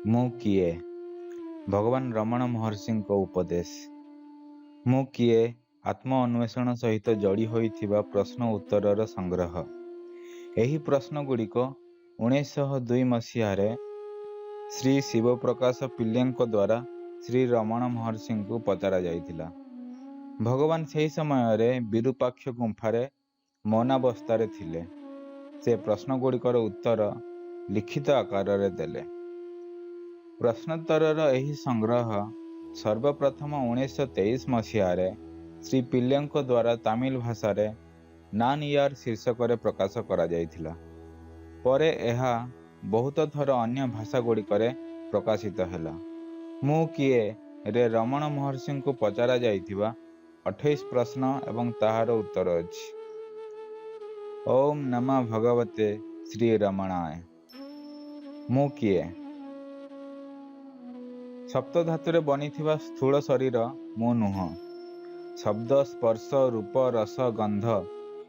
ମୁଁ କିଏ? ଭଗବାନ ରମଣ ମହର୍ଷିଙ୍କ ଉପଦେଶ। ମୁଁ କିଏ ଆତ୍ମ ଅନ୍ୱେଷଣ ସହିତ ଯୋଡ଼ି ହୋଇଥିବା ପ୍ରଶ୍ନ ଉତ୍ତରର ସଂଗ୍ରହ। ଏହି ପ୍ରଶ୍ନଗୁଡ଼ିକ 1902 ମସିହାରେ ଶ୍ରୀ ଶିବପ୍ରକାଶ ପିଲ୍ଲେଙ୍କ ଦ୍ୱାରା ଶ୍ରୀ ରମଣ ମହର୍ଷିଙ୍କୁ ପଚରାଯାଇଥିଲା। ଭଗବାନ ସେହି ସମୟରେ ବିରୁପାକ୍ଷ ଗୁମ୍ଫାରେ ମୌନାବସ୍ଥାରେ ଥିଲେ। ସେ ପ୍ରଶ୍ନଗୁଡ଼ିକର ଉତ୍ତର ଲିଖିତ ଆକାରରେ ଦେଲେ। ପ୍ରଶ୍ନୋତ୍ତରର ଏହି ସଂଗ୍ରହ ସର୍ବପ୍ରଥମ 1923 ମସିହାରେ ଶ୍ରୀ ପିଲ୍ଲେଙ୍କ ଦ୍ୱାରା ତାମିଲ ଭାଷାରେ ନାନ୍ ଇୟର୍ ଶୀର୍ଷକରେ ପ୍ରକାଶ କରାଯାଇଥିଲା। ପରେ ଏହା ବହୁତ ଥର ଅନ୍ୟ ଭାଷାଗୁଡ଼ିକରେ ପ୍ରକାଶିତ ହେଲା। ମୁଁ କିଏ ରେ ରମଣ ମହର୍ଷିଙ୍କୁ ପଚରାଯାଇଥିବା 28 ପ୍ରଶ୍ନ ଏବଂ ତାହାର ଉତ୍ତର ଅଛି। ଓମ୍ ନମଃ ଭଗବତେ ଶ୍ରୀ ରମଣାୟ। ମୁଁ କିଏ? ସପ୍ତଧାତୁରେ ବନିଥିବା ସ୍ଥୂଳ ଶରୀର ମୁଁ ନୁହଁ। ଶବ୍ଦ, ସ୍ପର୍ଶ, ରୂପ, ରସ, ଗନ୍ଧ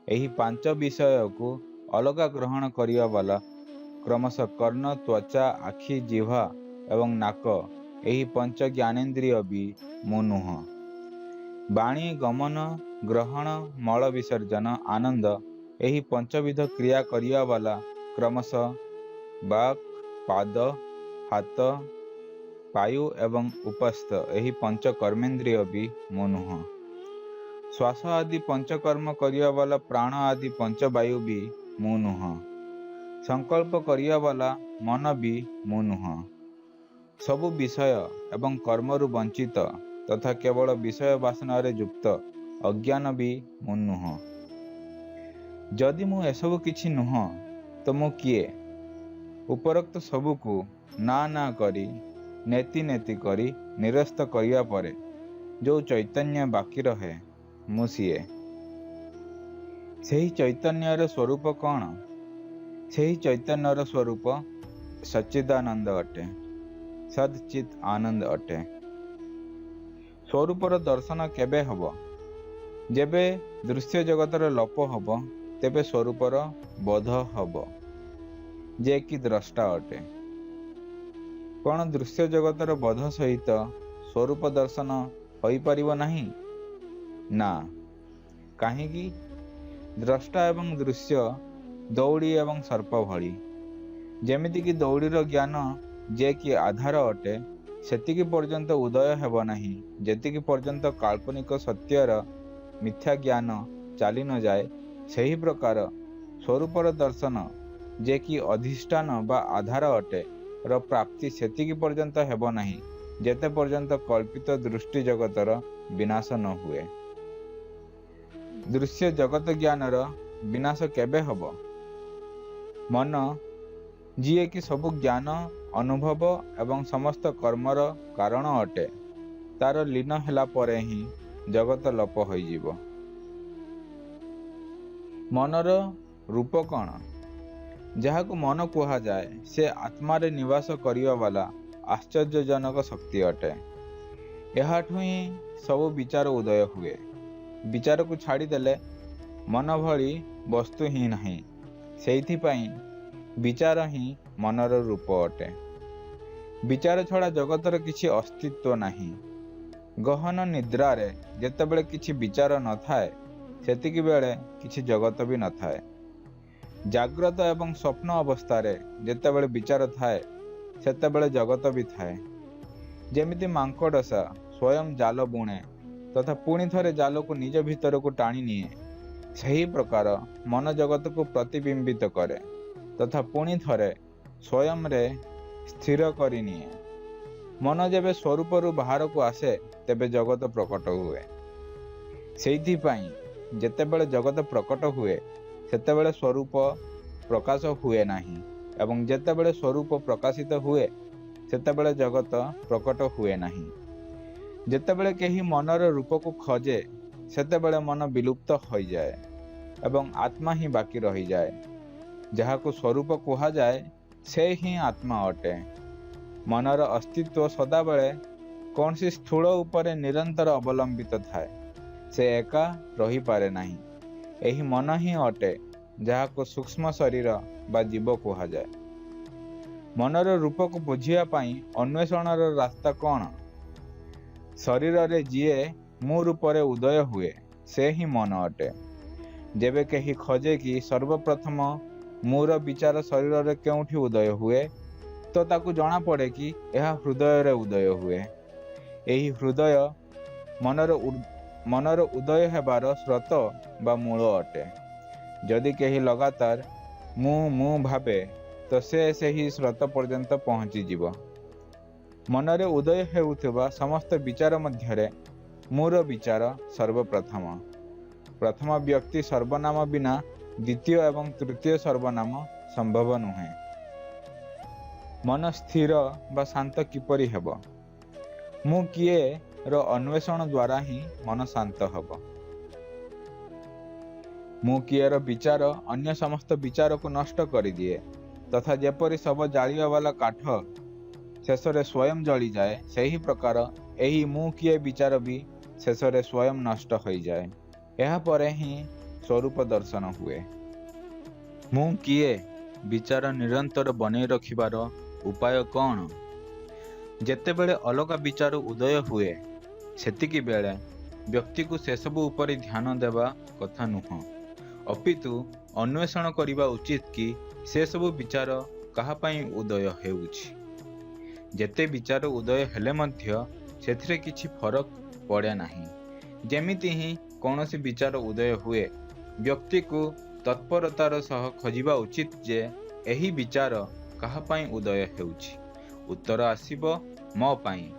ଏହି ପାଞ୍ଚ ବିଷୟକୁ ଅଲଗା ଗ୍ରହଣ କରିବା ବାଲା କ୍ରମଶଃ କର୍ଣ୍ଣ, ତ୍ୱଚା, ଆଖି, ଜିହ୍ୱା ଏବଂ ନାକ ଏହି ପଞ୍ଚ ଜ୍ଞାନେନ୍ଦ୍ରିୟ ବି ମୁଁ ନୁହଁ। ବାଣୀ, ଗମନ, ଗ୍ରହଣ, ମଳ ବିସର୍ଜନ, ଆନନ୍ଦ ଏହି ପଞ୍ଚବିଧ କ୍ରିୟା କରିବା ବାଲା କ୍ରମଶଃ ବାକ୍, ପାଦ, ହାତ, ପାୟୁ ଏବଂ ଉପସ୍ଥ ଏହି ପଞ୍ଚ କର୍ମେନ୍ଦ୍ରିୟ ବି ମୁଁ ନୁହଁ। ଶ୍ୱାସ ଆଦି ପଞ୍ଚକର୍ମ କରିବା ବାଲା ପ୍ରାଣ ଆଦି ପଞ୍ଚବାୟୁ ବି ମୁଁ ନୁହଁ। ସଂକଳ୍ପ କରିବା ବାଲା ମନ ବି ମୁଁ ନୁହଁ। ସବୁ ବିଷୟ ଏବଂ କର୍ମରୁ ବଞ୍ଚିତ ତଥା କେବଳ ବିଷୟ ବାସନାରେ ଯୁକ୍ତ ଅଜ୍ଞାନ ବି ମୁଁ ନୁହଁ। ଯଦି ମୁଁ ଏସବୁ କିଛି ନୁହଁ ତ ମୁଁ କିଏ? ଉପରୋକ୍ତ ସବୁକୁ ନା ନା କରି ନେତି ନେତି କରି ନିରସ୍ତ କରିବା ପରେ ଯେଉଁ ଚୈତନ୍ୟ ବାକି ରହେ ମୁଁ ସିଏ। ସେହି ଚୈତନ୍ୟର ସ୍ୱରୂପ କ'ଣ? ସେହି ଚୈତନ୍ୟର ସ୍ୱରୂପ ସଚ୍ଚିଦାନନ୍ଦ ଅଟେ। ସଦ୍-ଚିତ୍ ଆନନ୍ଦ ଅଟେ। ସ୍ୱରୂପର ଦର୍ଶନ କେବେ ହେବ? ଯେବେ ଦୃଶ୍ୟ ଜଗତର ଲୋପ ହେବ ତେବେ ସ୍ୱରୂପର ବୋଧ ହେବ, ଯେ କି ଦ୍ରଷ୍ଟା ଅଟେ। କ'ଣ ଦୃଶ୍ୟ ଜଗତର ବୋଧ ସହିତ ସ୍ୱରୂପ ଦର୍ଶନ ହୋଇପାରିବ ନାହିଁ? ନା। କାହିଁକି? ଦ୍ରଷ୍ଟା ଏବଂ ଦୃଶ୍ୟ ଦଉଡ଼ି ଏବଂ ସର୍ପ ଭଳି। ଯେମିତିକି ଦଉଡ଼ିର ଜ୍ଞାନ ଯେ କି ଆଧାର ଅଟେ, ସେତିକି ପର୍ଯ୍ୟନ୍ତ ଉଦୟ ହେବ ନାହିଁ ଯେତିକି ପର୍ଯ୍ୟନ୍ତ କାଳ୍ପନିକ ସତ୍ୟର ମିଥ୍ୟା ଜ୍ଞାନ ଚାଲି ନ ଯାଏ। ସେହି ପ୍ରକାର ସ୍ୱରୂପର ଦର୍ଶନ ଯେ କି ଅଧିଷ୍ଠାନ ବା ଆଧାର ଅଟେ ର ପ୍ରାପ୍ତି ସେତିକି ପର୍ଯ୍ୟନ୍ତ ହେବ ନାହିଁ ଯେତେ ପର୍ଯ୍ୟନ୍ତ କଳ୍ପିତ ଦୃଷ୍ଟି ଜଗତର ବିନାଶ ନ ହୁଏ। ଦୃଶ୍ୟ ଜଗତ ଜ୍ଞାନର ବିନାଶ କେବେ ହେବ? ମନ, ଯିଏ କି ସବୁ ଜ୍ଞାନ, ଅନୁଭବ ଏବଂ ସମସ୍ତ କର୍ମର କାରଣ ଅଟେ, ତାର ଲୀନ ହେଲା ପରେ ହିଁ ଜଗତ ଲୋପ ହୋଇଯିବ। ମନର ରୂପ କ'ଣ? ଯାହାକୁ ମନ କୁହାଯାଏ ସେ ଆତ୍ମାରେ ନିବାସ କରିବା ବାଲା ଆଶ୍ଚର୍ଯ୍ୟଜନକ ଶକ୍ତି ଅଟେ। ଏହାଠୁ ହିଁ ସବୁ ବିଚାର ଉଦୟ ହୁଏ। ବିଚାରକୁ ଛାଡ଼ିଦେଲେ ମନ ଭଳି ବସ୍ତୁ ହିଁ ନାହିଁ। ସେଇଥିପାଇଁ ବିଚାର ହିଁ ମନର ରୂପ ଅଟେ। ବିଚାର ଛଡ଼ା ଜଗତର କିଛି ଅସ୍ତିତ୍ୱ ନାହିଁ। ଗହନ ନିଦ୍ରାରେ ଯେତେବେଳେ କିଛି ବିଚାର ନଥାଏ ସେତିକି ବେଳେ କିଛି ଜଗତ ବି ନଥାଏ। ଜାଗ୍ରତ ଏବଂ ସ୍ୱପ୍ନ ଅବସ୍ଥାରେ ଯେତେବେଳେ ବିଚାର ଥାଏ ସେତେବେଳେ ଜଗତ ବି ଥାଏ। ଯେମିତି ମାଙ୍କଡ଼ସା ସ୍ୱୟଂ ଜାଲ ବୁଣେ ତଥା ପୁଣି ଥରେ ଜାଲକୁ ନିଜ ଭିତରକୁ ଟାଣି ନିଏ, ସେହି ପ୍ରକାର ମନ ଜଗତକୁ ପ୍ରତିବିମ୍ବିତ କରେ ତଥା ପୁଣି ଥରେ ସ୍ୱୟଂରେ ସ୍ଥିର କରିନିଏ। ମନ ଯେବେ ସ୍ୱରୂପରୁ ବାହାରକୁ ଆସେ ତେବେ ଜଗତ ପ୍ରକଟ ହୁଏ। ସେଇଥିପାଇଁ ଯେତେବେଳେ ଜଗତ ପ୍ରକଟ ହୁଏ ସେତେବେଳେ ସ୍ୱରୂପ ପ୍ରକାଶ ହୁଏ ନାହିଁ ଏବଂ ଯେତେବେଳେ ସ୍ୱରୂପ ପ୍ରକାଶିତ ହୁଏ ସେତେବେଳେ ଜଗତ ପ୍ରକଟ ହୁଏ ନାହିଁ। ଯେତେବେଳେ କେହି ମନର ରୂପକୁ ଖୋଜେ ସେତେବେଳେ ମନ ବିଲୁପ୍ତ ହୋଇଯାଏ ଏବଂ ଆତ୍ମା ହିଁ ବାକି ରହିଯାଏ। ଯାହାକୁ ସ୍ୱରୂପ କୁହାଯାଏ ସେ ହିଁ ଆତ୍ମା ଅଟେ। ମନର ଅସ୍ତିତ୍ୱ ସଦାବେଳେ କୌଣସି ସ୍ଥୂଳ ଉପରେ ନିରନ୍ତର ଅବଲମ୍ବିତ ଥାଏ। ସେ ଏକା ରହିପାରେ ନାହିଁ। ଏହି ମନ ହିଁ ଅଟେ ଯାହାକୁ ସୂକ୍ଷ୍ମ ଶରୀର ବା ଜୀବ କୁହାଯାଏ। मनर रूप को बुझिया पाई अन्वेषणर रास्ता कौन? शरीर जीए मु रूपरे उदय हुए से ही मन अटे। जेबे कहीं खोजे कि सर्वप्रथम मुर विचार शरीर केउठी उदय हुए तो ताकू जना पड़े कि यह हृदय रे उदय हुए। यही हृदय मनर उदय हेबार स्रोत बा मूल अटे। जदि कहीं लगातार मु भावे तो से ही स्रोत पर्यंत पहुँची जीव। मनरे उदय हेउथिबा समस्त विचार मध्यरे मूर विचार सर्वप्रथम। प्रथम व्यक्ति सर्वनाम बिना द्वितीय एवं तृतीय सर्वनाम संभव नुहे। मन स्थिर बा शांत किपरि हेब? मु किए रो अन्वेषण द्वारा ही मन शांत हब। मु किए रो विचार अन्य समस्त विचार को नष्ट कर दिए तथा जेपरि सब जालिया वाला काठ शेषरे स्वयं जली जाए सही प्रकार यही मु किए विचार भी शेषरे स्वयं नष्ट हो जाए। यह परे ही स्वरूप दर्शन हुए। मु किए विचार निरंतर बने रखिबार उपाय कौन? जेतेबेले अलग विचार उदय हुए सेतिकी बेले व्यक्ति को से सब ऊपर ध्यान देवा कथा नुह, अपितु अन्वेषण करिबा उचित कि से सब विचार कहा पई उदय हेउछि। जेते विचार उदय हेले मध्य सेथिरे किछि फरक पड़े नाही। जेमिति ही कौनसी विचार उदय हुए व्यक्ति को तत्परतार सह खोजिबा उचित जे एही विचार कहा पई उदय हेउछि। उत्तर आसीबो मो पई।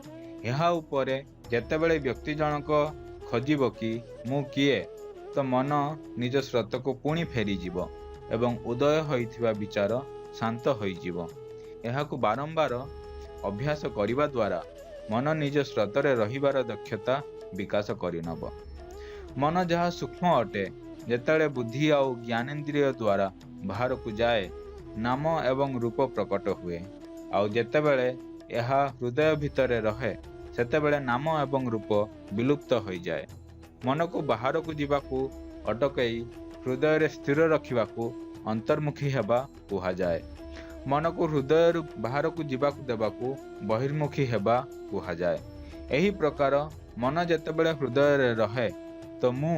एहा उपरे जेतेबेले व्यक्ति जनक खोजिबो कि मु किए तो मन निज स्रोत को पुणी फेरी जीवो एवं उदय होइथिबा विचार शांत होई जीवो। एहाकु बारंबार अभ्यास करिबा द्वारा मन निज स्रोतरे रहिबार दक्षता विकास करिनब। मन जहाँ सूक्ष्म अटे जेतेबेले बुद्धि आउ ज्ञानेन्द्रिय द्वारा बाहर को जाए नाम एवं रूप प्रकट हुए। आउ जेतेबेले यह हृदय भितरे रहे सेतेबेले नाम एवं रूप विलुप्त हो जाए। मन को बाहर को जीवाकू अटकई हृदय रे स्थिर रखिबाकू अंतर्मुखी हेबा कुहा जाए। मन को हृदय बाहर को जीवाकू देबाकू बहिर्मुखी हेबा कुहा जाए। एही प्रकार मन जेतेबेले हृदय रे रहे तो मु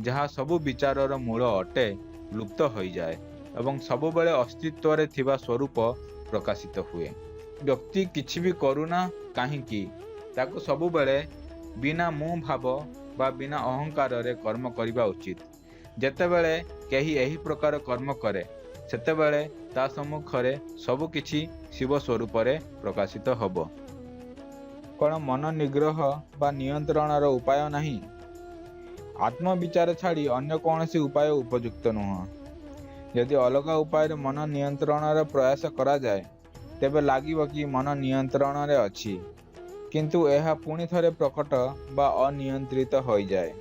जहाँ सबु विचारर मूल अटे लुप्त हो जाए एवं सबुबेले अस्तित्व रे थिबा स्वरूप प्रकाशित हुए। व्यक्ति किछि भी करुना काहींकि ताको सबुबेले बिना मु भाव बा बिना अहंकार रे कर्म करिबा उचित। जेतेबेले केही एही प्रकार कर्म करे सेतेबेले ता सम्मुखरे सबु किछि शिव स्वरूप रे प्रकाशित हबो। कोन मन निग्रह बा नियंत्रणर उपाय नहीं? आत्मविचार छाड़ी अन्य कौनसी उपाय उपयुक्त नुह। यदि अलग उपाय मन नियंत्रण प्रयास करा जाए तेबे लागिब कि मन नियंत्रण रे अछि, किंतु यह पुणी थरे प्रकट बा अनियंत्रित हो जाए।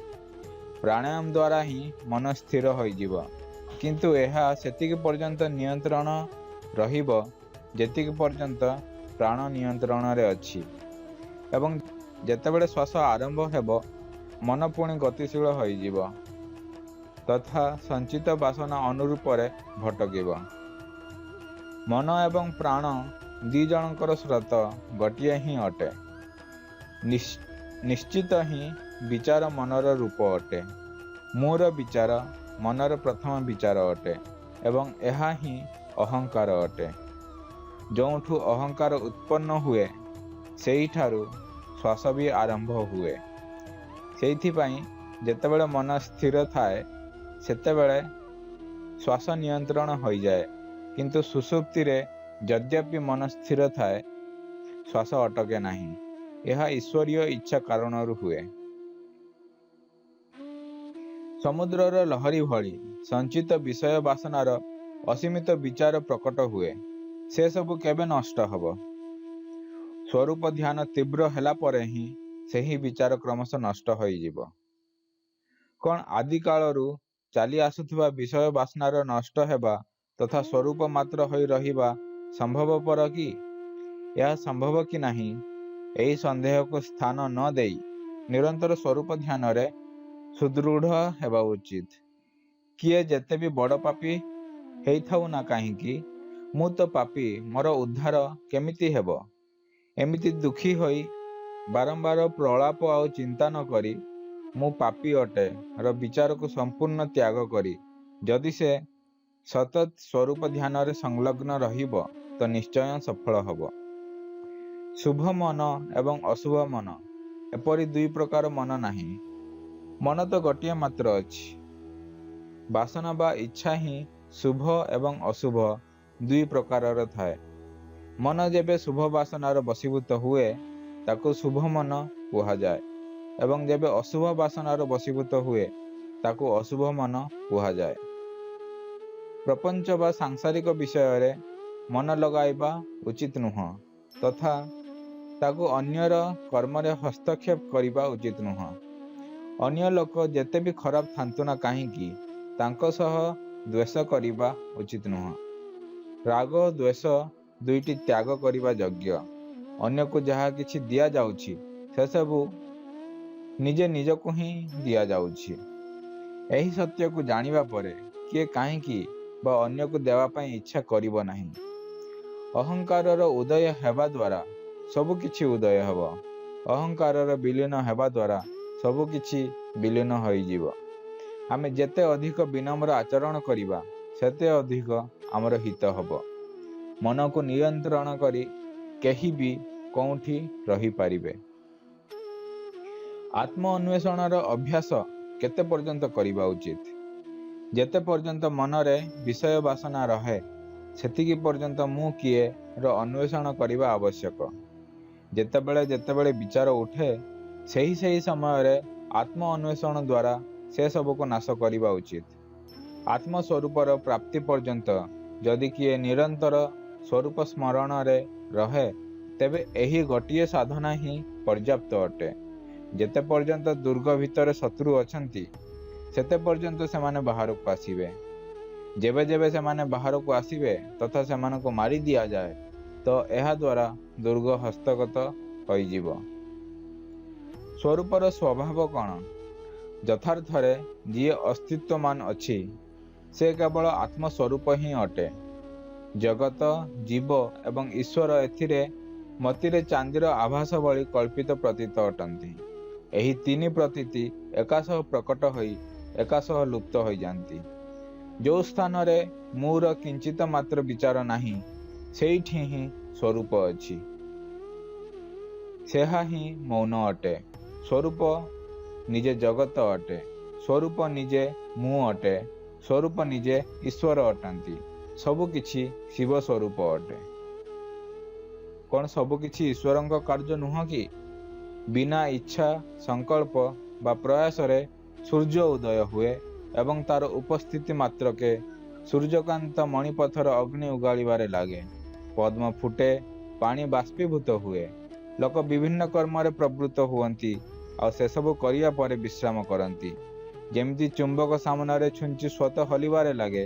प्राणायाम द्वारा ही मन स्थिर हो जिवो, किंतु यह सेतिक पर्यंत नियंत्रण रहिबो जेतिक पर्यंत प्राण नियंत्रण रे अछि। एवं जेतेबेले श्वास आरंभ हेबो मन पुणी गतिशील हो जिवो तथा संचित वासना अनुरूप भटकिब। मन एवं प्राण दी जनकर स्रोत गोटिए ही अटे। निश्चित ही विचार मनर रूप अटे। मूर विचार मनर प्रथम विचार अटे एवं यह ही अहंकार अटे। जोठू अहंकार उत्पन्न हुए सेही ठारू श्वास भी आरंभ हुए। सेइथिपाई जेतेबेले मन स्थिर थाए सेतेबेले श्वास नियंत्रण हो जाए, किंतु सुसुप्ति रे यद्यपि मन स्थिर थाए श्वास अटके नहीं। यह ईश्वरीय इच्छा कारणरू हुए। समुद्रर लहरी भली संचित विषय वासनार असीमित विचार प्रकट हुए, से सबु केबे नष्ट हब? स्वरूप ध्यान तीव्र हेला परे ही सेही विचार क्रमश नष्ट हो जिवो। कौन आदि कालरू चली आसुथिबा विषय वासनार नष्ट हेबा तथा स्वरूप मात्र होई रहिबा संभवपर कि? यह संभव कि नहीं एही संदेह को स्थान न देई निरंतर स्वरूप ध्यान रे सुदृढ़ हेबा उचित। किए जेते भी बड़ पापी हेई थाउ ना काहींकि ମୁଁ ତ ପାପୀ, ମୋର ଉଦ୍ଧାର କେମିତି ହେବ? ଏମିତି ଦୁଃଖୀ ହୋଇ ବାରମ୍ବାର ପ୍ରଳାପ ଆଉ ଚିନ୍ତା ନ କରି ମୁଁ ପାପୀ ଅଟେ ର ବିଚାରକୁ ସମ୍ପୂର୍ଣ୍ଣ ତ୍ୟାଗ କରି ଯଦି ସେ ସତତ୍ ସ୍ୱରୂପ ଧ୍ୟାନରେ ସଂଲଗ୍ନ ରହିବ ତ ନିଶ୍ଚୟ ସଫଳ ହେବ। ଶୁଭ ମନ ଏବଂ ଅଶୁଭ ମନ, ଏପରି ଦୁଇ ପ୍ରକାର ମନ ନାହିଁ। ମନ ତ ଗୋଟିଏ ମାତ୍ର ଅଛି। ବାସନା ବା ଇଚ୍ଛା ହିଁ ଶୁଭ ଏବଂ ଅଶୁଭ ଦୁଇ ପ୍ରକାରର ଥାଏ। ମନ ଯେବେ ଶୁଭ ବାସନାର ବଶୀଭୂତ ହୁଏ ତାକୁ ଶୁଭ ମନ କୁହାଯାଏ ଏବଂ ଯେବେ ଅଶୁଭ ବାସନାର ବଶୀଭୂତ ହୁଏ ତାକୁ ଅଶୁଭ ମନ କୁହାଯାଏ। ପ୍ରପଞ୍ଚ ବା ସାଂସାରିକ ବିଷୟରେ ମନ ଲଗାଇବା ଉଚିତ ନୁହଁ ତଥା ତାକୁ ଅନ୍ୟର କର୍ମରେ ହସ୍ତକ୍ଷେପ କରିବା ଉଚିତ ନୁହଁ। ଅନ୍ୟ ଲୋକ ଯେତେ ବି ଖରାପ ଥାନ୍ତୁ ନା କାହିଁକି ତାଙ୍କ ସହ ଦ୍ୱେଷ କରିବା ଉଚିତ ନୁହଁ। ରାଗ ଓ ଦ୍ୱେଷ ଦୁଇଟି ତ୍ୟାଗ କରିବା ଯୋଗ୍ୟ। ଅନ୍ୟକୁ ଯାହା କିଛି ଦିଆଯାଉଛି ସେସବୁ ନିଜେ ନିଜକୁ ହିଁ ଦିଆଯାଉଛି। ଏହି ସତ୍ୟକୁ ଜାଣିବା ପରେ କିଏ କାହିଁକି ବା ଅନ୍ୟକୁ ଦେବା ପାଇଁ ଇଚ୍ଛା କରିବ ନାହିଁ। ଅହଙ୍କାରର ଉଦୟ ହେବା ଦ୍ୱାରା ସବୁ କିଛି ଉଦୟ ହେବ। ଅହଙ୍କାରର ବିଲୀନ ହେବା ଦ୍ୱାରା ସବୁ କିଛି ବିଲୀନ ହୋଇଯିବ। ଆମେ ଯେତେ ଅଧିକ ବିନମ୍ର ଆଚରଣ କରିବା ସେତେ ଅଧିକ ଆମର ହିତ ହେବ। ମନକୁ ନିୟନ୍ତ୍ରଣ କରି କେହି ବି କେଉଁଠି ରହିପାରିବେ। ଆତ୍ମ ଅନ୍ୱେଷଣର ଅଭ୍ୟାସ କେତେ ପର୍ଯ୍ୟନ୍ତ କରିବା ଉଚିତ? ଯେତେ ପର୍ଯ୍ୟନ୍ତ ମନରେ ବିଷୟ ବାସନା ରହେ ସେତିକି ପର୍ଯ୍ୟନ୍ତ ମୁଁ କିଏ ର ଅନ୍ୱେଷଣ କରିବା ଆବଶ୍ୟକ। ଯେତେବେଳେ ବିଚାର ଉଠେ ସେହି ସମୟରେ ଆତ୍ମ ଅନ୍ୱେଷଣ ଦ୍ୱାରା ସେ ସବୁକୁ ନାଶ କରିବା ଉଚିତ। ଆତ୍ମସ୍ୱରୂପର ପ୍ରାପ୍ତି ପର୍ଯ୍ୟନ୍ତ ଯଦି କିଏ ନିରନ୍ତର ସ୍ୱରୂପ ସ୍ମରଣରେ ରହେ ତେବେ ଏହି ଗୋଟିଏ ସାଧନା ହିଁ ପର୍ଯ୍ୟାପ୍ତ ଅଟେ। ଯେତେ ପର୍ଯ୍ୟନ୍ତ ଦୁର୍ଗ ଭିତରେ ଶତ୍ରୁ ଅଛନ୍ତି ସେତେ ପର୍ଯ୍ୟନ୍ତ ସେମାନେ ବାହାରକୁ ଆସିବେ। ଯେବେ ଯେବେ ସେମାନେ ବାହାରକୁ ଆସିବେ ତଥା ସେମାନଙ୍କୁ ମାରି ଦିଆଯାଏ ତ ଏହା ଦ୍ୱାରା ଦୁର୍ଗ ହସ୍ତଗତ ହୋଇଯିବ। ସ୍ୱରୂପର ସ୍ୱଭାବ କ'ଣ? ଯଥାର୍ଥରେ ଯିଏ ଅସ୍ତିତ୍ୱମାନ ଅଛି ସେ କେବଳ ଆତ୍ମସ୍ୱରୂପ ହିଁ ଅଟେ। ଜଗତ, ଜୀବ ଏବଂ ଈଶ୍ୱର ଏଥିରେ ମତିରେ ଚାନ୍ଦିର ଆଭାସ ଭଳି କଳ୍ପିତ ପ୍ରତୀତ ଅଟନ୍ତି। ଏହି ତିନି ପ୍ରତୀତି ଏକାସହ ପ୍ରକଟ ହୋଇ ଏକାସହ ଲୁପ୍ତ ହୋଇଯାନ୍ତି। ଯେଉଁ ସ୍ଥାନରେ ମୁଁର କିଞ୍ଚିତ ମାତ୍ର ବିଚାର ନାହିଁ ସେଇଠି ହିଁ ସ୍ୱରୂପ ଅଛି। ସେହା ହିଁ ମୌନ ଅଟେ। ସ୍ୱରୂପ ନିଜେ ଜଗତ ଅଟେ। ସ୍ୱରୂପ ନିଜେ ମୁଁ ଅଟେ। ସ୍ୱରୂପ ନିଜେ ଈଶ୍ୱର ଅଟନ୍ତି। ସବୁକିଛି ଶିବ ସ୍ୱରୂପ ଅଟେ। କ'ଣ ସବୁକିଛି ଈଶ୍ୱରଙ୍କ କାର୍ଯ୍ୟ ନୁହଁ କି? ବିନା ଇଚ୍ଛା, ସଂକଳ୍ପ ବା ପ୍ରୟାସରେ ସୂର୍ଯ୍ୟ ଉଦୟ ହୁଏ ଏବଂ ତାର ଉପସ୍ଥିତି ମାତ୍ରକେ ସୂର୍ଯ୍ୟକାନ୍ତ ମଣିପଥର ଅଗ୍ନି ଉଗାଳିବାରେ ଲାଗେ। ପଦ୍ମ ଫୁଟେ, ପାଣି ବାଷ୍ପୀଭୂତ ହୁଏ। ଲୋକ ବିଭିନ୍ନ କର୍ମରେ ପ୍ରବୃତ୍ତ ହୁଅନ୍ତି ଆଉ ସେସବୁ କରିବା ପରେ ବିଶ୍ରାମ କରନ୍ତି। ଯେମିତି ଚୁମ୍ବକ ସାମନାରେ ଛୁଞ୍ଚି ସ୍ୱତ ହଲିବାରେ ଲାଗେ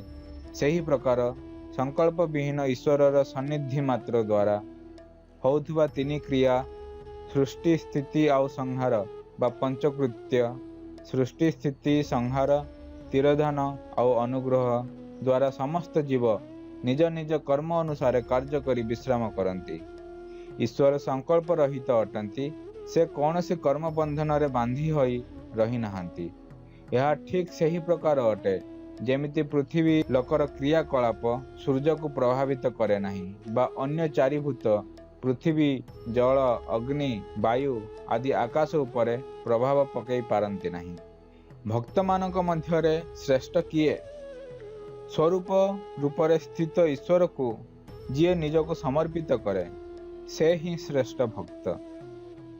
ସେହି ପ୍ରକାର ସଂକଳ୍ପ ବିହୀନ ଈଶ୍ୱରର ସନ୍ନିଧି ମାତ୍ର ଦ୍ୱାରା ହେଉଥିବା ତିନି କ୍ରିୟା ସୃଷ୍ଟି, ସ୍ଥିତି ଆଉ ସଂହାର ବା ପଞ୍ଚକୃତ୍ୟ ସୃଷ୍ଟି, ସ୍ଥିତି, ସଂହାର, ତିରୋଧାନ ଆଉ ଅନୁଗ୍ରହ ଦ୍ୱାରା ସମସ୍ତ ଜୀବ ନିଜ ନିଜ କର୍ମ ଅନୁସାରେ କାର୍ଯ୍ୟ କରି ବିଶ୍ରାମ କରନ୍ତି। ଈଶ୍ୱର ସଂକଳ୍ପ ରହିତ ଅଟନ୍ତି। ସେ କୌଣସି କର୍ମ ବନ୍ଧନରେ ବାନ୍ଧି ହୋଇ ରହିନାହାନ୍ତି। ଏହା ଠିକ୍ ସେହି ପ୍ରକାର ଅଟେ ଯେମିତି ପୃଥିବୀ ଲୋକର କ୍ରିୟାକଳାପ ସୂର୍ଯ୍ୟକୁ ପ୍ରଭାବିତ କରେ ନାହିଁ ବା ଅନ୍ୟ ଚାରିଭୂତ ପୃଥିବୀ, ଜଳ, ଅଗ୍ନି, ବାୟୁ ଆଦି ଆକାଶ ଉପରେ ପ୍ରଭାବ ପକାଇ ପାରନ୍ତି ନାହିଁ। ଭକ୍ତମାନଙ୍କ ମଧ୍ୟରେ ଶ୍ରେଷ୍ଠ କିଏ? ସ୍ୱରୂପ ରୂପରେ ସ୍ଥିତ ଈଶ୍ୱରକୁ ଯିଏ ନିଜକୁ ସମର୍ପିତ କରେ ସେ ହିଁ ଶ୍ରେଷ୍ଠ ଭକ୍ତ।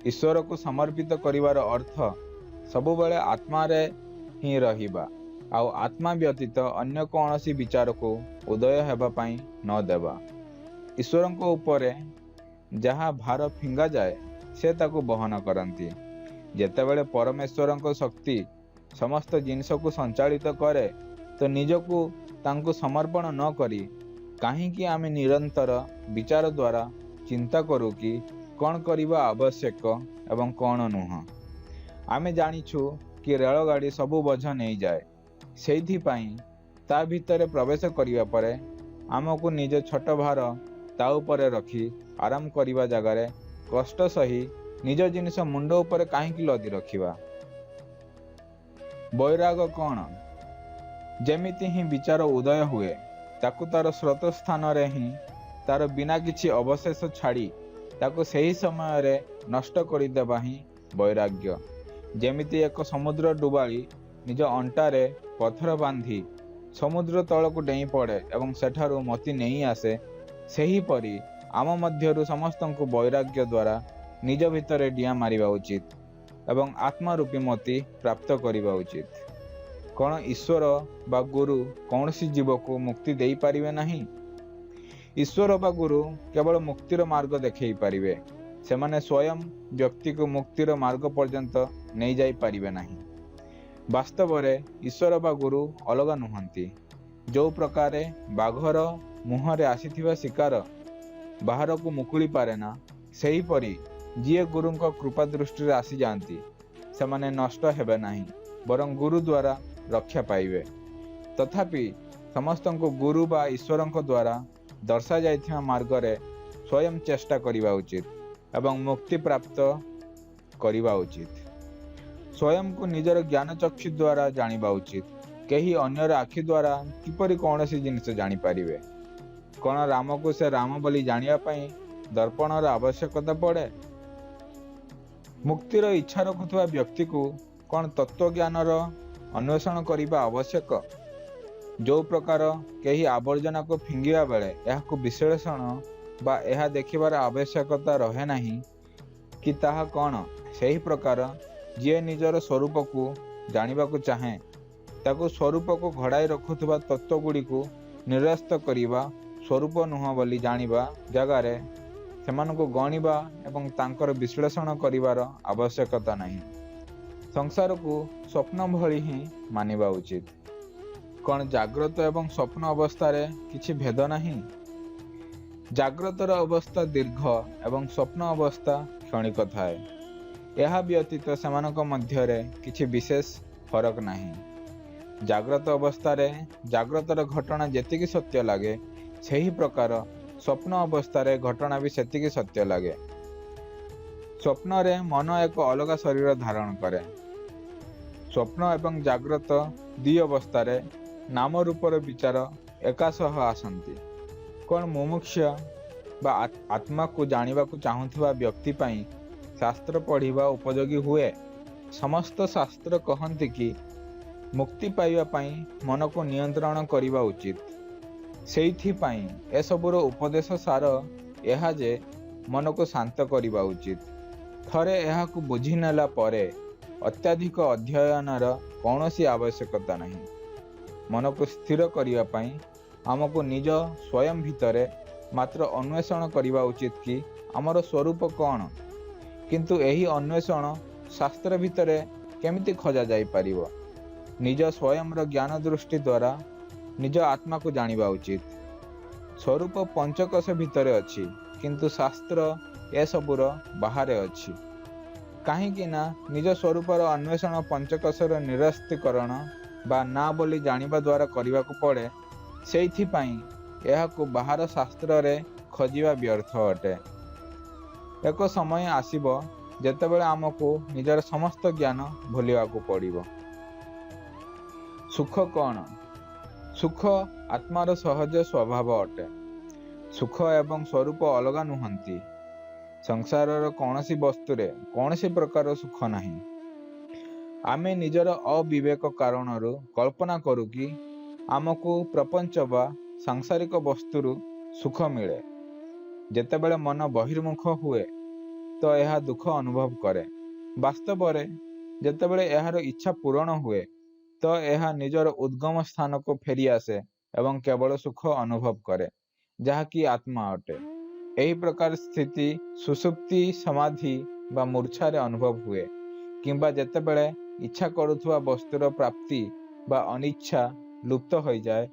ଈଶ୍ୱରକୁ ସମର୍ପିତ କରିବାର ଅର୍ଥ ସବୁବେଳେ ଆତ୍ମାରେ ହିଁ ରହିବା ଆଉ ଆତ୍ମା ବ୍ୟତୀତ ଅନ୍ୟ କୌଣସି ବିଚାରକୁ ଉଦୟ ହେବା ପାଇଁ ନ ଦେବା। ଈଶ୍ୱରଙ୍କ ଉପରେ ଯାହା ଭାର ଫିଙ୍ଗାଯାଏ ସେ ତାକୁ ବହନ କରନ୍ତି। ଯେତେବେଳେ ପରମେଶ୍ୱରଙ୍କ ଶକ୍ତି ସମସ୍ତ ଜିନିଷକୁ ସଞ୍ଚାଳିତ କରେ ତ ନିଜକୁ ତାଙ୍କୁ ସମର୍ପଣ ନ କରି କାହିଁକି ଆମେ ନିରନ୍ତର ବିଚାର ଦ୍ୱାରା ଚିନ୍ତା କରୁ କି କ'ଣ କରିବା ଆବଶ୍ୟକ ଏବଂ କ'ଣ ନୁହଁ? ଆମେ ଜାଣିଛୁ କି ରେଳଗାଡ଼ି ସବୁ ବୋଝ ନେଇଯାଏ। ସେଇଥିପାଇଁ ତା ଭିତରେ ପ୍ରବେଶ କରିବା ପରେ ଆମକୁ ନିଜ ଛୋଟ ଭାର ତା ଉପରେ ରଖି ଆରାମ କରିବା ଜାଗାରେ କଷ୍ଟ ସହି ନିଜ ଜିନିଷ ମୁଣ୍ଡ ଉପରେ କାହିଁକି ଲଦି ରଖିବା? ବୈରାଗ କ'ଣ? ଯେମିତି ହିଁ ବିଚାର ଉଦୟ ହୁଏ ତାକୁ ତାର ସ୍ରୋତ ସ୍ଥାନରେ ହିଁ ତାର ବିନା କିଛି ଅବଶେଷ ଛାଡ଼ି ତାକୁ ସେହି ସମୟରେ ନଷ୍ଟ କରିଦେବା ହିଁ ବୈରାଗ୍ୟ। ଯେମିତି ଏକ ସମୁଦ୍ର ଡୁବାଳି ନିଜ ଅଣ୍ଟାରେ ପଥର ବାନ୍ଧି ସମୁଦ୍ର ତଳକୁ ଡେଇଁ ପଡ଼େ ଏବଂ ସେଠାରୁ ମୋତି ନେଇ ଆସେ, ସେହିପରି ଆମ ମଧ୍ୟରୁ ସମସ୍ତଙ୍କୁ ବୈରାଗ୍ୟ ଦ୍ୱାରା ନିଜ ଭିତରେ ଡିଆଁ ମାରିବା ଉଚିତ ଏବଂ ଆତ୍ମାରୂପୀ ମୋତି ପ୍ରାପ୍ତ କରିବା ଉଚିତ। କ'ଣ ଈଶ୍ୱର ବା ଗୁରୁ କୌଣସି ଜୀବକୁ ମୁକ୍ତି ଦେଇପାରିବେ ନାହିଁ? ଈଶ୍ୱର ବା ଗୁରୁ କେବଳ ମୁକ୍ତିର ମାର୍ଗ ଦେଖାଇ ପାରିବେ। ସେମାନେ ସ୍ୱୟଂ ବ୍ୟକ୍ତିକୁ ମୁକ୍ତିର ମାର୍ଗ ପର୍ଯ୍ୟନ୍ତ ନେଇଯାଇପାରିବେ ନାହିଁ। ବାସ୍ତବରେ ଈଶ୍ୱର ବା ଗୁରୁ ଅଲଗା ନୁହନ୍ତି। ଯେଉଁ ପ୍ରକାରେ ବାଘର ମୁହଁରେ ଆସିଥିବା ଶିକାର ବାହାରକୁ ମୁକୁଳି ପାରେ ନା, ସେହିପରି ଯିଏ ଗୁରୁଙ୍କ କୃପା ଦୃଷ୍ଟିରେ ଆସିଯାଆନ୍ତି ସେମାନେ ନଷ୍ଟ ହେବେ ନାହିଁ, ବରଂ ଗୁରୁ ଦ୍ୱାରା ରକ୍ଷା ପାଇବେ। ତଥାପି ସମସ୍ତଙ୍କୁ ଗୁରୁ ବା ଈଶ୍ୱରଙ୍କ ଦ୍ୱାରା ଦର୍ଶାଯାଇଥିବା ମାର୍ଗରେ ସ୍ୱୟଂ ଚେଷ୍ଟା କରିବା ଉଚିତ ଏବଂ ମୁକ୍ତି ପ୍ରାପ୍ତ କରିବା ଉଚିତ। ସ୍ୱୟଂକୁ ନିଜର ଜ୍ଞାନ ଚକ୍ଷୁ ଦ୍ୱାରା ଜାଣିବା ଉଚିତ। କେହି ଅନ୍ୟର ଆଖି ଦ୍ୱାରା କିପରି କୌଣସି ଜିନିଷ ଜାଣିପାରିବେ? କ'ଣ ରାମକୁ ସେ ରାମ ବୋଲି ଜାଣିବା ପାଇଁ ଦର୍ପଣର ଆବଶ୍ୟକତା ପଡ଼େ? ମୁକ୍ତିର ଇଚ୍ଛା ରଖୁଥିବା ବ୍ୟକ୍ତିକୁ କ'ଣ ତତ୍ତ୍ୱଜ୍ଞାନର ଅନ୍ୱେଷଣ କରିବା ଆବଶ୍ୟକ? ଯେଉଁ ପ୍ରକାର କେହି ଆବର୍ଜନାକୁ ଫିଙ୍ଗିବା ବେଳେ ଏହାକୁ ବିଶ୍ଳେଷଣ ବା ଏହା ଦେଖିବାର ଆବଶ୍ୟକତା ରହେ ନାହିଁ କି ତାହା କ'ଣ, ସେହି ପ୍ରକାର ଯିଏ ନିଜର ସ୍ୱରୂପକୁ ଜାଣିବାକୁ ଚାହେଁ ତାକୁ ସ୍ୱରୂପକୁ ଘୋଡ଼ାଇ ରଖୁଥିବା ତତ୍ତ୍ୱଗୁଡ଼ିକୁ ନିରସ୍ତ କରିବା ସ୍ୱରୂପ ନୁହଁ ବୋଲି ଜାଣିବା ଜାଗାରେ ସେମାନଙ୍କୁ ଗଣିବା ଏବଂ ତାଙ୍କର ବିଶ୍ଳେଷଣ କରିବାର ଆବଶ୍ୟକତା ନାହିଁ। ସଂସାରକୁ ସ୍ୱପ୍ନ ଭଳି ହିଁ ମାନିବା ଉଚିତ। କ'ଣ ଜାଗ୍ରତ ଏବଂ ସ୍ୱପ୍ନ ଅବସ୍ଥାରେ କିଛି ଭେଦ ନାହିଁ? ଜାଗ୍ରତର ଅବସ୍ଥା ଦୀର୍ଘ ଏବଂ ସ୍ୱପ୍ନ ଅବସ୍ଥା କ୍ଷଣିକ ଥାଏ। ଏହା ବ୍ୟତୀତ ସେମାନଙ୍କ ମଧ୍ୟରେ କିଛି ବିଶେଷ ଫରକ ନାହିଁ। ଜାଗ୍ରତ ଅବସ୍ଥାରେ ଜାଗ୍ରତର ଘଟଣା ଯେତିକି ସତ୍ୟ ଲାଗେ, ସେହି ପ୍ରକାର ସ୍ୱପ୍ନ ଅବସ୍ଥାରେ ଘଟଣା ବି ସେତିକି ସତ୍ୟ ଲାଗେ। ସ୍ୱପ୍ନରେ ମନ ଏକ ଅଲଗା ଶରୀର ଧାରଣ କରେ। ସ୍ୱପ୍ନ ଏବଂ ଜାଗ୍ରତ ଦୁଇ ଅବସ୍ଥାରେ ନାମ ରୂପର ବିଚାର ଏକାସହ ଆସନ୍ତି। କ'ଣ ମୁମୁକ୍ଷୁ ବା ଆତ୍ମାକୁ ଜାଣିବାକୁ ଚାହୁଁଥିବା ବ୍ୟକ୍ତି ପାଇଁ ଶାସ୍ତ୍ର ପଢ଼ିବା ଉପଯୋଗୀ ହୁଏ? ସମସ୍ତ ଶାସ୍ତ୍ର କହନ୍ତି କି ମୁକ୍ତି ପାଇବା ପାଇଁ ମନକୁ ନିୟନ୍ତ୍ରଣ କରିବା ଉଚିତ। ସେଇଥିପାଇଁ ଏସବୁର ଉପଦେଶ ସାର ଏହା ଯେ ମନକୁ ଶାନ୍ତ କରିବା ଉଚିତ। ଥରେ ଏହାକୁ ବୁଝିନେଲା ପରେ ଅତ୍ୟଧିକ ଅଧ୍ୟୟନର କୌଣସି ଆବଶ୍ୟକତା ନାହିଁ। ମନକୁ ସ୍ଥିର କରିବା ପାଇଁ ଆମକୁ ନିଜ ସ୍ୱୟଂ ଭିତରେ ମାତ୍ର ଅନ୍ୱେଷଣ କରିବା ଉଚିତ କି ଆମର ସ୍ୱରୂପ କ'ଣ। କିନ୍ତୁ ଏହି ଅନ୍ୱେଷଣ ଶାସ୍ତ୍ର ଭିତରେ କେମିତି ଖୋଜା ଯାଇପାରିବ? ନିଜ ସ୍ୱୟଂର ଜ୍ଞାନ ଦୃଷ୍ଟି ଦ୍ୱାରା ନିଜ ଆତ୍ମାକୁ ଜାଣିବା ଉଚିତ। ସ୍ୱରୂପ ପଞ୍ଚକୋଶ ଭିତରେ ଅଛି, କିନ୍ତୁ ଶାସ୍ତ୍ର ଏସବୁର ବାହାରେ ଅଛି। କାହିଁକି ନା ନିଜ ସ୍ୱରୂପର ଅନ୍ୱେଷଣ ପଞ୍ଚକୋଶର ନିରସ୍ତୀକରଣ ବା ନା ବୋଲି ଜାଣିବା ଦ୍ୱାରା କରିବାକୁ ପଡ଼େ। ସେଇଥିପାଇଁ ଏହାକୁ ବାହାର ଶାସ୍ତ୍ରରେ ଖୋଜିବା ବ୍ୟର୍ଥ ଅଟେ। ଏକ ସମୟ ଆସିବ ଯେତେବେଳେ ଆମକୁ ନିଜର ସମସ୍ତ ଜ୍ଞାନ ଭୁଲିବାକୁ ପଡ଼ିବ। ସୁଖ କ'ଣ? ସୁଖ ଆତ୍ମାର ସହଜ ସ୍ୱଭାବ ଅଟେ। ସୁଖ ଏବଂ ସ୍ୱରୂପ ଅଲଗା ନୁହନ୍ତି। ସଂସାରର କୌଣସି ବସ୍ତୁରେ କୌଣସି ପ୍ରକାର ସୁଖ ନାହିଁ। ଆମେ ନିଜର ଅବିବେକ କାରଣରୁ କଳ୍ପନା କରୁ କି ଆମକୁ ପ୍ରପଞ୍ଚ ବା ସାଂସାରିକ ବସ୍ତୁରୁ ସୁଖ ମିଳେ। ଯେତେବେଳେ ମନ ବହିର୍ମୁଖ ହୁଏ ତ ଏହା ଦୁଃଖ ଅନୁଭବ କରେ। ବାସ୍ତବରେ ଯେତେବେଳେ ଏହାର ଇଚ୍ଛା ପୂରଣ ହୁଏ ତ ଏହା ନିଜର ଉଦ୍ଗମ ସ୍ଥାନକୁ ଫେରିଆସେ ଏବଂ କେବଳ ସୁଖ ଅନୁଭବ କରେ, ଯାହାକି ଆତ୍ମା ଅଟେ। ଏହି ପ୍ରକାର ସ୍ଥିତି ସୁଷୁପ୍ତି, ସମାଧି ବା ମୂର୍ଚ୍ଛାରେ ଅନୁଭବ ହୁଏ, କିମ୍ବା ଯେତେବେଳେ ଇଚ୍ଛା କରୁଥିବା ବସ୍ତୁର ପ୍ରାପ୍ତି ବା ଅନିଚ୍ଛା ଲୁପ୍ତ ହୋଇଯାଏ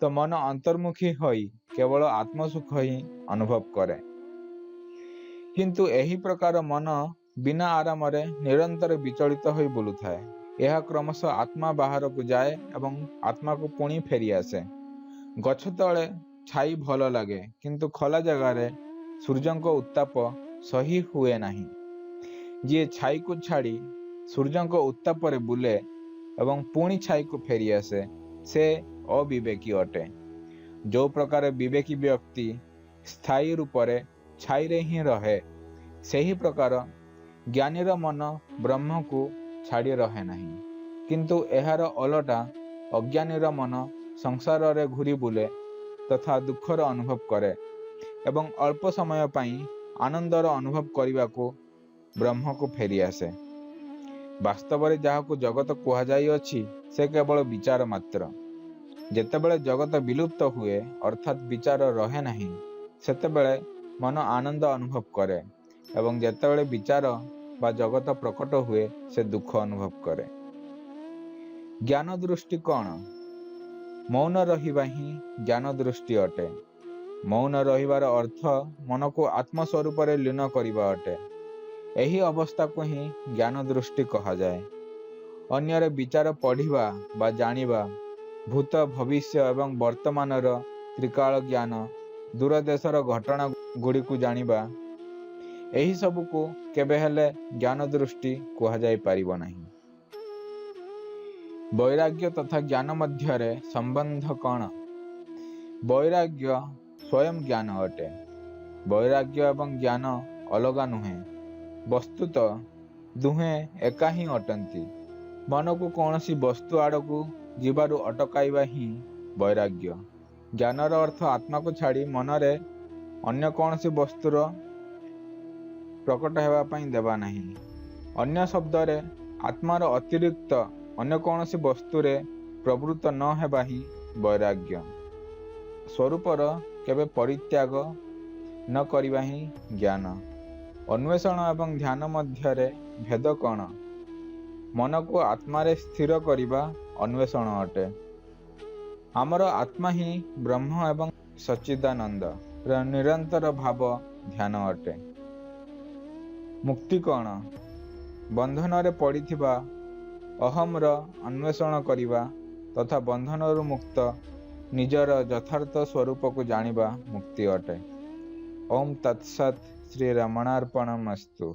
ତ ମନ ଅନ୍ତର୍ମୁଖୀ ହୋଇ କେବଳ ଆତ୍ମସୁଖ ହିଁ ଅନୁଭବ କରେ। କିନ୍ତୁ ଏହି ପ୍ରକାର ମନ ବିନା ଆରାମରେ ନିରନ୍ତର ବିଚଳିତ ହୋଇ ବୁଲୁଥାଏ। ଏହା କ୍ରମଶଃ ଆତ୍ମା ବାହାରକୁ ଯାଏ ଏବଂ ଆତ୍ମାକୁ ପୁଣି ଫେରିଆସେ। ଗଛ ତଳେ ଛାଇ ଭଲ ଲାଗେ, କିନ୍ତୁ ଖୋଲା ଜାଗାରେ ସୂର୍ଯ୍ୟଙ୍କ ଉତ୍ତାପ ସହି ହୁଏ ନାହିଁ। ଯିଏ ଛାଇକୁ ଛାଡ଼ି ସୂର୍ଯ୍ୟଙ୍କ ଉତ୍ତାପରେ ବୁଲେ ଏବଂ ପୁଣି ଛାଇକୁ ଫେରିଆସେ, ସେ ଅବିବେକୀ ଅଟେ। ଯେଉଁ ପ୍ରକାର ବିବେକୀ ବ୍ୟକ୍ତି ସ୍ଥାୟୀ ରୂପରେ ଛାଇରେ ହିଁ ରହେ, ସେହି ପ୍ରକାର ଜ୍ଞାନୀର ମନ ବ୍ରହ୍ମକୁ ଛାଡ଼ି ରହେ ନାହିଁ। କିନ୍ତୁ ଏହାର ଓଲଟା, ଅଜ୍ଞାନୀର ମନ ସଂସାରରେ ଘୂରି ବୁଲେ ତଥା ଦୁଃଖର ଅନୁଭବ କରେ ଏବଂ ଅଳ୍ପ ସମୟ ପାଇଁ ଆନନ୍ଦର ଅନୁଭବ କରିବାକୁ ବ୍ରହ୍ମକୁ ଫେରିଆସେ। ବାସ୍ତବରେ ଯାହାକୁ ଜଗତ କୁହାଯାଇଅଛି, ସେ କେବଳ ବିଚାର ମାତ୍ର। ଯେତେବେଳେ ଜଗତ ବିଲୁପ୍ତ ହୁଏ, ଅର୍ଥାତ୍ ବିଚାର ରହେ ନାହିଁ, ସେତେବେଳେ ମନ ଆନନ୍ଦ ଅନୁଭବ କରେ ଏବଂ ଯେତେବେଳେ ବିଚାର ବା ଜଗତ ପ୍ରକଟ ହୁଏ, ସେ ଦୁଃଖ ଅନୁଭବ କରେ। ଜ୍ଞାନ ଦୃଷ୍ଟି କ'ଣ? ମୌନ ରହିବା ହିଁ ଜ୍ଞାନ ଦୃଷ୍ଟି ଅଟେ। ମୌନ ରହିବାର ଅର୍ଥ ମନକୁ ଆତ୍ମ ସ୍ୱରୂପରେ ଲୀନ କରିବା ଅଟେ। ଏହି ଅବସ୍ଥାକୁ ହିଁ ଜ୍ଞାନ ଦୃଷ୍ଟି କୁହାଯାଏ। ଅନ୍ୟର ବିଚାର ପଢ଼ିବା ବା ଜାଣିବା, ଭୂତ ଭବିଷ୍ୟ ଏବଂ ବର୍ତ୍ତମାନର ତ୍ରିକାଳ ଜ୍ଞାନ, ଦୂରଦେଶର ଘଟଣା ଗୁଡ଼ିକୁ ଜାଣିବା, ଏହି ସବୁକୁ କେବେ ହେଲେ ଜ୍ଞାନ ଦୃଷ୍ଟି କୁହାଯାଇପାରିବ ନାହିଁ। ବୈରାଗ୍ୟ ତଥା ଜ୍ଞାନ ମଧ୍ୟରେ ସମ୍ବନ୍ଧ କ'ଣ? ବୈରାଗ୍ୟ ସ୍ୱୟଂ ଜ୍ଞାନ ଅଟେ। ବୈରାଗ୍ୟ ଏବଂ ଜ୍ଞାନ ଅଲଗା ନୁହେଁ। ବସ୍ତୁତଃ ଦୁହେଁ ଏକା ହିଁ ଅଟନ୍ତି। ମନକୁ କୌଣସି ବସ୍ତୁ ଆଡ଼କୁ ଯିବାରୁ ଅଟକାଇବା ହିଁ ବୈରାଗ୍ୟ। ଜ୍ଞାନର ଅର୍ଥ ଆତ୍ମାକୁ ଛାଡ଼ି ମନରେ ଅନ୍ୟ କୌଣସି ବସ୍ତୁର ପ୍ରକଟ ହେବା ପାଇଁ ଦେବା ନାହିଁ। ଅନ୍ୟ ଶବ୍ଦରେ, ଆତ୍ମାର ଅତିରିକ୍ତ ଅନ୍ୟ କୌଣସି ବସ୍ତୁରେ ପ୍ରବୃତ୍ତ ନ ହେବା ହିଁ ବୈରାଗ୍ୟ। ସ୍ୱରୂପର କେବେ ପରିତ୍ୟାଗ ନ କରିବା ହିଁ ଜ୍ଞାନ। ଅନ୍ୱେଷଣ ଏବଂ ଧ୍ୟାନ ମଧ୍ୟରେ ଭେଦ କ'ଣ? ମନକୁ ଆତ୍ମାରେ ସ୍ଥିର କରିବା ଅନ୍ୱେଷଣ ଅଟେ। ଆମର ଆତ୍ମା ହିଁ ବ୍ରହ୍ମ ଏବଂ ସଚ୍ଚିଦାନନ୍ଦର ନିରନ୍ତର ଭାବ ଧ୍ୟାନ ଅଟେ। ମୁକ୍ତି କ'ଣ? ବନ୍ଧନରେ ପଡ଼ିଥିବା ଅହମ୍ର ଅନ୍ୱେଷଣ କରିବା ତଥା ବନ୍ଧନରୁ ମୁକ୍ତ ନିଜର ଯଥାର୍ଥ ସ୍ୱରୂପକୁ ଜାଣିବା ମୁକ୍ତି ଅଟେ। ଓମ୍ ତତ୍ସତ୍। ଶ୍ରୀରମଣାର୍ପଣମସ୍ତୁ।